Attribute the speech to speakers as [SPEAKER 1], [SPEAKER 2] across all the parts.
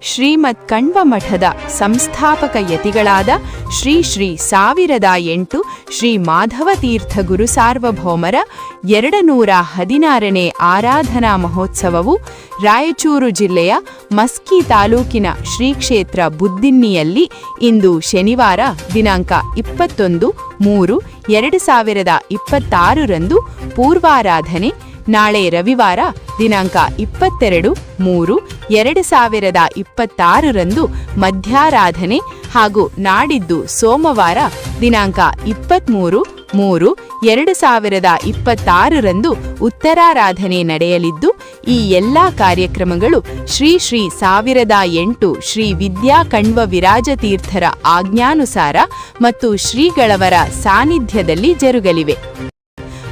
[SPEAKER 1] ಶ್ರೀಮದ್ ಕಣ್ವ ಮಠದ ಸಂಸ್ಥಾಪಕ ಯತಿಗಳಾದ ಶ್ರೀ 1008 ಶ್ರೀ ಮಾಧವತೀರ್ಥ ಗುರುಸಾರ್ವಭೌಮರ 216ನೇ ಆರಾಧನಾ ಮಹೋತ್ಸವವು ರಾಯಚೂರು ಜಿಲ್ಲೆಯ ಮಸ್ಕಿ ತಾಲೂಕಿನ ಶ್ರೀ ಕ್ಷೇತ್ರ ಬುದ್ದಿನ್ನಿಯಲ್ಲಿ ಇಂದು ಶನಿವಾರ ದಿನಾಂಕ 21-3-2026 ರಂದು ಪೂರ್ವಾರಾಧನೆ, ನಾಳೆ ರವಿವಾರ ದಿನಾಂಕ 22-3-2026 ರಂದು ಮಧ್ಯಾರಾಧನೆ ಹಾಗೂ ನಾಡಿದ್ದು ಸೋಮವಾರ ದಿನಾಂಕ 23-3-2026 ರಂದು ಉತ್ತರಾರಾಧನೆ ನಡೆಯಲಿದ್ದು, ಈ ಎಲ್ಲಾ ಕಾರ್ಯಕ್ರಮಗಳು ಶ್ರೀ 1008 ಶ್ರೀ ವಿದ್ಯಾ ಕಣ್ವ ವಿರಾಜತೀರ್ಥರ ಆಜ್ಞಾನುಸಾರ ಮತ್ತು ಶ್ರೀಗಳವರ ಸಾನ್ನಿಧ್ಯದಲ್ಲಿ ಜರುಗಲಿವೆ.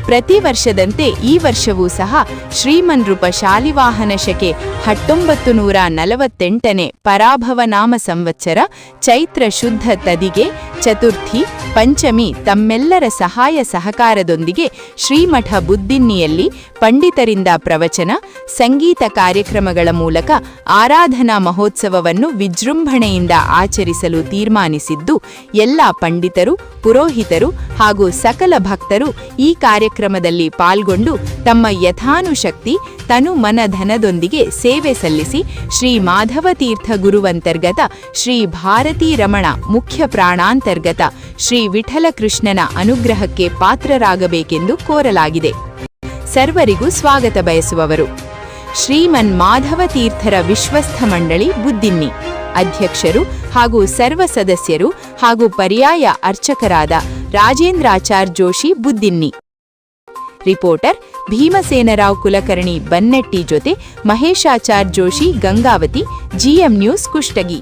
[SPEAKER 1] ಪ್ರತಿ ವರ್ಷದಂತೆ ಈ ವರ್ಷವೂ ಸಹ ಶ್ರೀಮನ್ರೂಪ ಶಾಲಿವಾಹನ ಶಕೆ 1948ನೇ ಪರಾಭವನಾಮ ಸಂವತ್ಸರ ಚೈತ್ರ ಶುದ್ಧ ತದಿಗೆ ಚತುರ್ಥಿ ಪಂಚಮಿ ತಮ್ಮೆಲ್ಲರ ಸಹಾಯ ಸಹಕಾರದೊಂದಿಗೆ ಶ್ರೀಮಠ ಬುದ್ದಿನ್ನಿಯಲ್ಲಿ ಪಂಡಿತರಿಂದ ಪ್ರವಚನ, ಸಂಗೀತ ಕಾರ್ಯಕ್ರಮಗಳ ಮೂಲಕ ಆರಾಧನಾ ಮಹೋತ್ಸವವನ್ನು ವಿಜೃಂಭಣೆಯಿಂದ ಆಚರಿಸಲು ತೀರ್ಮಾನಿಸಿದ್ದು, ಎಲ್ಲ ಪಂಡಿತರು, ಪುರೋಹಿತರು ಹಾಗೂ ಸಕಲ ಭಕ್ತರು ಈ ಕಾರ್ಯಕ್ರಮದಲ್ಲಿ ಪಾಲ್ಗೊಂಡು ತಮ್ಮ ಯಥಾನುಶಕ್ತಿ ತನು ಮನ ಧನದೊಂದಿಗೆ ಸೇವೆ ಸಲ್ಲಿಸಿ ಶ್ರೀ ಮಾಧವತೀರ್ಥ ಗುರುವಂತರ್ಗತ ಶ್ರೀ ಭಾರತೀ ರಮಣ ಮುಖ್ಯ ಪ್ರಾಣಾಂತರ್ಗತ ಶ್ರೀ ವಿಠಲಕೃಷ್ಣನ ಅನುಗ್ರಹಕ್ಕೆ ಪಾತ್ರರಾಗಬೇಕೆಂದು ಕೋರಲಾಗಿದೆ. ಸರ್ವರಿಗೂ ಸ್ವಾಗತ ಬಯಸುವವರು ಶ್ರೀಮನ್ ಮಾಧವತೀರ್ಥರ ವಿಶ್ವಸ್ಥ ಮಂಡಳಿ ಬುದ್ದಿನ್ನಿ ಅಧ್ಯಕ್ಷರು ಹಾಗೂ ಸರ್ವ ಸದಸ್ಯರು ಹಾಗೂ ಪರ್ಯಾಯ ಅರ್ಚಕರಾದ ರಾಜೇಂದ್ರಾಚಾರ್ ಜೋಶಿ ಬುದ್ದಿನ್ನಿ. ರಿಪೋರ್ಟರ್ ಭೀಮಸೇನರಾವ್ ಕುಲಕರ್ಣಿ ಬನ್ನೆಟ್ಟಿ ಜೊತೆ ಮಹೇಶಾಚಾರ್ ಜೋಶಿ ಗಂಗಾವತಿ, ಜಿಎಂ ನ್ಯೂಸ್ ಕುಷ್ಟಗಿ.